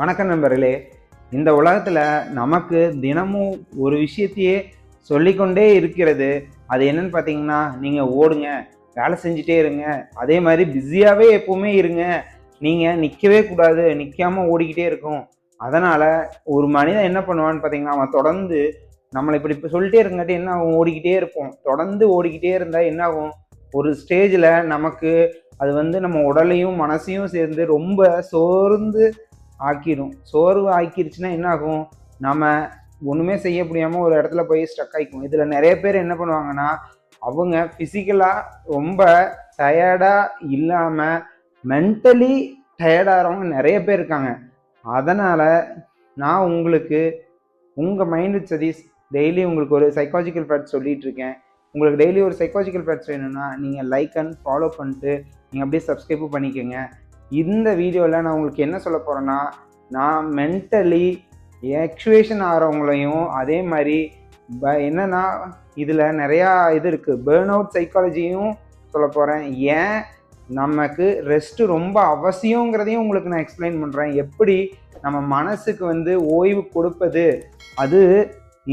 வணக்கம் நண்பர்களே. இந்த உலகத்துல நமக்கு தினமும் ஒரு விஷயத்தையே சொல்லிக்கொண்டே இருக்கிறது. அது என்னன்னு பார்த்தீங்கன்னா, நீங்க ஓடுங்க, வேலை செஞ்சுட்டே இருங்க, அதே மாதிரி பிஸியாவே எப்பவுமே இருங்க, நீங்க நிக்கவே கூடாது, நிக்காம ஓடிக்கிட்டே இருக்கும். அதனால ஒரு மனிதன் என்ன பண்ணுவான்னு பார்த்தீங்கன்னா, அவன் தொடர்ந்து நம்மளை இப்படி சொல்லிட்டே இருக்கங்காட்டி என்ன ஆகும், ஓடிக்கிட்டே இருப்போம். தொடர்ந்து ஓடிக்கிட்டே இருந்தா என்ன ஆகும், ஒரு ஸ்டேஜ்ல நமக்கு அது நம்ம உடலையும் மனசையும் சேர்ந்து ரொம்ப சோர்ந்து ஆக்கிரும். சோர்வு ஆக்கிருச்சுன்னா என்ன ஆகும், நம்ம ஒண்ணுமே செய்ய முடியாம ஒரு இடத்துல போய் ஸ்டக் ஆயிக்குவோம். இதுல நிறைய பேர் என்ன பண்ணுவாங்கன்னா, அவங்க பிசிக்கலா ரொம்ப டயர்டா இல்லாம மென்டலி டயர்ட் ஆகிறவங்க நிறைய பேர் இருக்காங்க. அதனால நான் உங்களுக்கு உங்க மைண்ட் வித் சதீஷ் டெய்லி உங்களுக்கு ஒரு சைக்காலஜிக்கல் ஃபேக்ட்ஸ் சொல்லிட்டு இருக்கேன். உங்களுக்கு டெய்லி ஒரு சைக்காலஜிக்கல் ஃபேக்ட்ஸ் வேணும்னா நீங்க லைக் அண்ட் ஃபாலோ பண்ணிட்டு நீங்க அப்படியே சப்ஸ்கிரைப் பண்ணிக்கோங்க. இந்த வீடியோவில் நான் உங்களுக்கு என்ன சொல்ல போகிறேன்னா, நான் மென்டலி ஆக்சுவேஷன் ஆகிறவங்களையும் அதே மாதிரி என்னன்னா இதில் நிறையா இது இருக்குது, பேர்ன் அவுட் சைக்காலஜியும் சொல்ல போகிறேன். ஏன் நமக்கு ரெஸ்ட்டு ரொம்ப அவசியங்கிறதையும் உங்களுக்கு நான் எக்ஸ்பிளைன் பண்ணுறேன். எப்படி நம்ம மனசுக்கு ஓய்வு கொடுப்பது, அது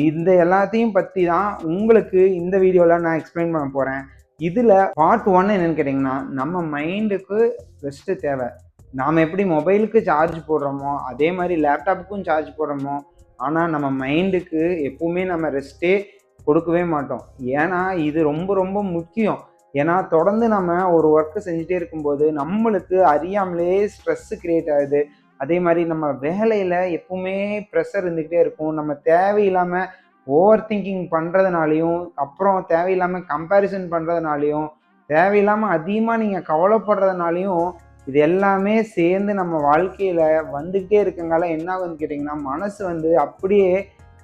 இந்த எல்லாத்தையும் பற்றி தான் உங்களுக்கு இந்த வீடியோவில் நான் எக்ஸ்பிளைன் பண்ண போகிறேன். இதில் பார்ட் 1 என்னன்னு கேட்டிங்கன்னா, நம்ம மைண்டுக்கு ரெஸ்ட்டு தேவை. நாம் எப்படி மொபைலுக்கு சார்ஜ் போடுறோமோ அதே மாதிரி லேப்டாப்புக்கும் சார்ஜ் போடுறோமோ, ஆனால் நம்ம மைண்டுக்கு எப்பவுமே நம்ம ரெஸ்ட்டே கொடுக்கவே மாட்டோம். ஏன்னா இது ரொம்ப ரொம்ப முக்கியம். ஏன்னா தொடர்ந்து நம்ம ஒரு ஒர்க்கு செஞ்சுட்டே இருக்கும்போது நம்மளுக்கு அறியாமலே ஸ்ட்ரெஸ்ஸு கிரியேட் ஆகுது. அதே மாதிரி நம்ம வேலையில் எப்பவுமே ப்ரெஷர் இருந்துக்கிட்டே இருக்கும். நம்ம தேவையில்லாமல் ஓவர் திங்கிங் பண்ணுறதுனாலையும், அப்புறம் தேவையில்லாமல் கம்பேரிசன் பண்ணுறதுனாலையும், தேவையில்லாமல் அதிகமாக நீங்கள் கவலைப்படுறதுனாலையும், இது எல்லாமே சேர்ந்து நம்ம வாழ்க்கையில் வந்துக்கிட்டே இருக்கங்கால என்ன ஆகுதுன்னு கேட்டிங்கன்னா, மனசு அப்படியே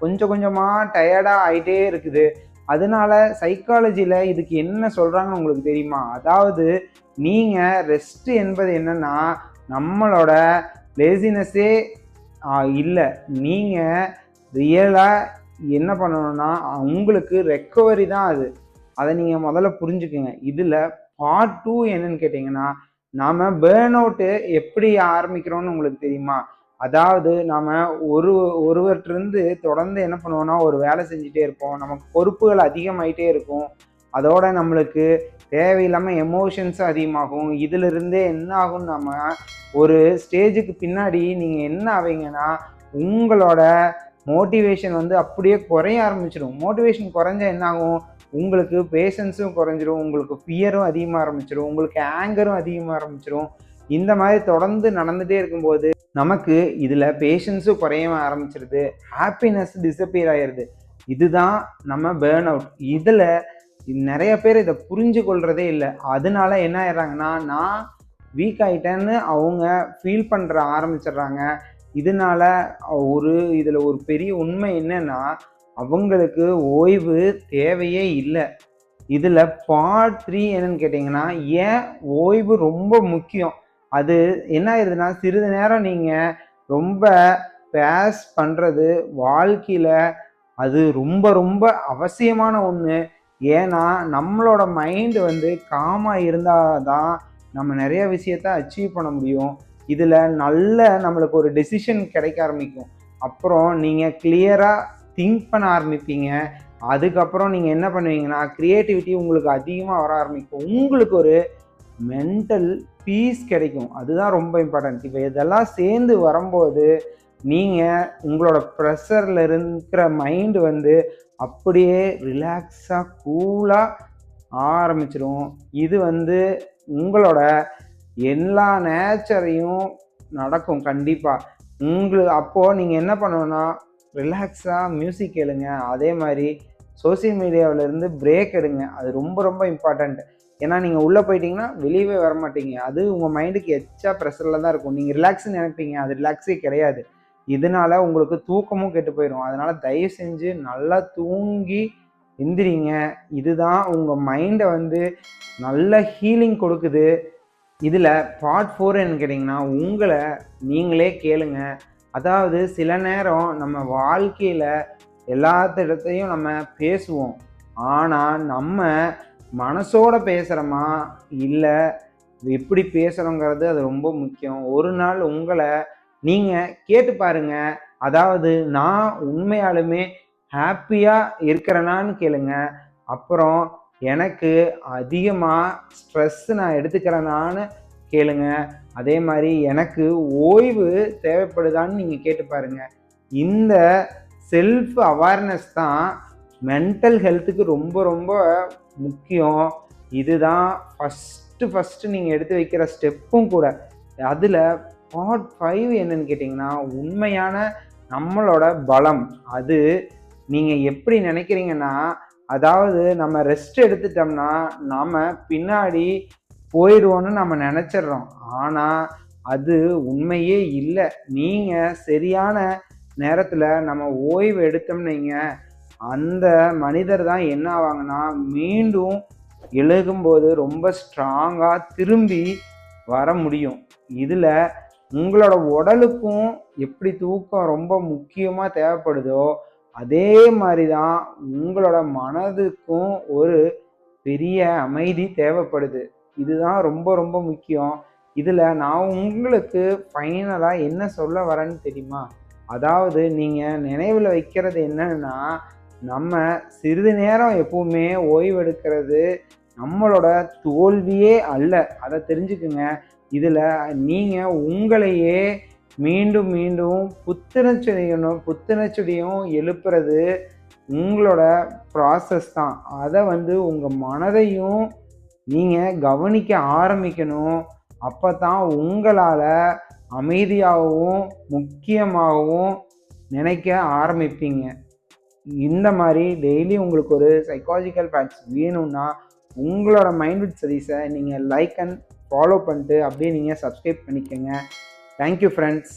கொஞ்சம் கொஞ்சமாக டயர்டாக ஆகிட்டே இருக்குது. அதனால சைக்காலஜியில் இதுக்கு என்ன சொல்கிறாங்கன்னு உங்களுக்கு தெரியுமா? அதாவது நீங்கள் ரெஸ்ட் என்பது என்னென்னா, நம்மளோட லேசினஸ்ஸே இல்லை. நீங்கள் ரியலாக என்ன பண்ணணும்னா, உங்களுக்கு ரெக்கவரி தான் அது. அதை நீங்கள் முதல்ல புரிஞ்சுக்குங்க. இதில் பார்ட் 2 என்னன்னு கேட்டிங்கன்னா, நாம் பேர்ன் அவுட்டு எப்படி ஆரம்பிக்கிறோன்னு உங்களுக்கு தெரியுமா? அதாவது நாம் ஒருவர்கிட்டருந்து தொடர்ந்து என்ன பண்ணுவோம்னா, ஒரு வேலை செஞ்சுட்டே இருப்போம். நமக்கு பொறுப்புகள் அதிகமாயிட்டே இருக்கும். அதோட நம்மளுக்கு தேவையில்லாமல் எமோஷன்ஸும் அதிகமாகும். இதிலிருந்தே என்ன ஆகும், நம்ம ஒரு ஸ்டேஜுக்கு பின்னாடி நீங்கள் என்ன ஆவீங்கன்னா, உங்களோட மோட்டிவேஷன் அப்படியே குறைய ஆரம்பிச்சிடும். மோட்டிவேஷன் குறைஞ்சா என்ன ஆகும், உங்களுக்கு பேஷன்ஸும் குறைஞ்சிரும், உங்களுக்கு ஃபியரும் அதிகமாக ஆரம்பிச்சிடும், உங்களுக்கு ஆங்கரும் அதிகமாக ஆரம்பிச்சிடும். இந்த மாதிரி தொடர்ந்து நடந்துகிட்டே இருக்கும்போது நமக்கு இதில் பேஷன்ஸும் குறைய ஆரம்பிச்சிருது, ஹாப்பினஸ் டிஸப்பியர் ஆயிடுது. இதுதான் நம்ம பேர்ன் அவுட். இதில் நிறைய பேர் இதை புரிஞ்சு கொள்றதே இல்லை. அதனால என்ன ஆயிடுறாங்கன்னா, நான் வீக் ஆகிட்டேன்னு அவங்க ஃபீல் பண்ணுற ஆரம்பிச்சிடுறாங்க. இதனால இதில் ஒரு பெரிய உண்மை என்னன்னா, அவங்களுக்கு ஓய்வு தேவையே இல்லை. இதில் பார்ட் 3 என்னன்னு கேட்டிங்கன்னா, ஏன் ஓய்வு ரொம்ப முக்கியம். அது என்ன ஆயிடுதுன்னா, சிறிது நேரம் நீங்கள் ரொம்ப பேஸ் பண்ணுறது வாழ்க்கையில் அது ரொம்ப ரொம்ப அவசியமான ஒன்று. ஏன்னா நம்மளோட மைண்டு காமாக இருந்தால் தான் நம்ம நிறைய விஷயத்த அச்சீவ் பண்ண முடியும். இதில் நல்ல நம்மளுக்கு ஒரு டெசிஷன் கிடைக்க ஆரம்பிக்கும். அப்புறம் நீங்கள் கிளியராக திங்க் பண்ண ஆரம்பிப்பீங்க. அதுக்கப்புறம் நீங்கள் என்ன பண்ணுவீங்கன்னா, க்ரியேட்டிவிட்டி உங்களுக்கு அதிகமாக வர ஆரம்பிக்கும். உங்களுக்கு ஒரு மென்டல் பீஸ் கிடைக்கும். அதுதான் ரொம்ப இம்பார்ட்டன்ட். இப்போ இதெல்லாம் சேர்ந்து வரும்போது நீங்கள் உங்களோட ப்ரெஷரில் இருக்கிற மைண்டு அப்படியே ரிலாக்ஸாக கூலாக ஆரம்பிச்சிடும். இது உங்களோட எல்லா நேச்சரையும் நடக்கும் கண்டிப்பாக. அப்போது நீங்கள் என்ன பண்ணணும்னா, ரிலாக்ஸாக மியூசிக் கேளுங்க. அதே மாதிரி சோசியல் மீடியாவிலேருந்து பிரேக் எடுங்க. அது ரொம்ப ரொம்ப இம்பார்ட்டண்ட். ஏன்னா நீங்கள் உள்ளே போயிட்டீங்கன்னா வெளியவே வர மாட்டீங்க. அது உங்கள் மைண்டுக்கு எச்சா ப்ரெஷரில் தான் இருக்கும். நீங்கள் ரிலாக்ஸ்ன்னு நினைப்பீங்க, அது ரிலாக்ஸே கிடையாது. இதனால் உங்களுக்கு தூக்கமும் கெட்டு போயிடும். அதனால் தயவு செஞ்சு நல்லா தூங்கி எந்திரிங்க. இதுதான் உங்கள் மைண்டை நல்ல ஹீலிங் கொடுக்குது. இதில் பார்ட் 4 என்னன்னு கேட்டிங்கன்னா, உங்களை நீங்களே கேளுங்க. அதாவது சில நேரம் நம்ம வாழ்க்கையில் எல்லாத்திடத்தையும் நம்ம பேசுவோம். ஆனால் நம்ம மனசோட பேசுகிறோமா இல்லை எப்படி பேசுகிறோங்கிறது அது ரொம்ப முக்கியம். ஒரு நாள் உங்களை நீங்கள் கேட்டு பாருங்க. அதாவது நான் உண்மையாலுமே ஹாப்பியாக இருக்கிறேனான்னு கேளுங்க. அப்புறம் எனக்கு அதிகமாக ஸ்ட்ரெஸ் நான் எடுத்துக்கிறேனான்னு கேளுங்க. அதே மாதிரி எனக்கு ஓய்வு தேவைப்படுதான்னு நீங்கள் கேட்டு பாருங்க. இந்த செல்ஃப் அவேர்னஸ் தான் மென்டல் ஹெல்த்துக்கு ரொம்ப ரொம்ப முக்கியம். இதுதான் ஃபஸ்ட்டு நீங்கள் எடுத்து வைக்கிற ஸ்டெப்பும் கூட. அதில் பார்ட் 5 என்னன்னு கேட்டிங்கன்னா, உண்மையான நம்மளோட பலம். அது நீங்கள் எப்படி நினைக்கிறீங்கன்னா, அதாவது நம்ம ரெஸ்ட் எடுத்துட்டோம்னா நாம பின்னாடி போயிடுவோன்னு நம்ம நினச்சிடுறோம். ஆனால் அது உண்மையே இல்லை. நீங்கள் சரியான நேரத்தில் நம்ம ஓய்வு எடுத்தோம்னு வைங்க, அந்த மனிதர் தான் என்ன ஆவாங்கன்னா மீண்டும் எழுகும்போது ரொம்ப ஸ்ட்ராங்காக திரும்பி வர முடியும். இதில் உங்களோட உடலுக்கும் எப்படி தூக்கம் ரொம்ப முக்கியமாக தேவைப்படுதோ, அதே மாதிரி தான் உங்களோட மனதுக்கும் ஒரு பெரிய அமைதி தேவைப்படுது. இதுதான் ரொம்ப ரொம்ப முக்கியம். இதில் நான் உங்களுக்கு ஃபைனலாக என்ன சொல்ல வரேன்னு தெரியுமா? அதாவது நீங்கள் நினைவில் வைக்கிறது என்னன்னா, நம்ம சிறிது நேரம் எப்பவுமே ஓய்வெடுக்கிறது நம்மளோட தோல்வியே அல்ல. அதை தெரிஞ்சுக்குங்க. இதில் நீங்கள் உங்களையே மீண்டும் மீண்டும் புத்துணர்ச்சியும் எழுப்புறது உங்களோட ப்ராசஸ் தான். அதை உங்கள் மனதையும் நீங்கள் கவனிக்க ஆரம்பிக்கணும். அப்போ தான் உங்களால் அமைதியாகவும் முக்கியமாகவும் நினைக்க ஆரம்பிப்பீங்க. இந்த மாதிரி டெய்லி உங்களுக்கு ஒரு சைக்காலஜிக்கல் ஃபேக்ட்ஸ் வேணும்னா உங்களோட மைண்ட் வித் சதீஷை நீங்கள் லைக் அண்ட் ஃபாலோ பண்ணிட்டு அப்படியே நீங்கள் சப்ஸ்கிரைப் பண்ணிக்கோங்க. Thank you friends.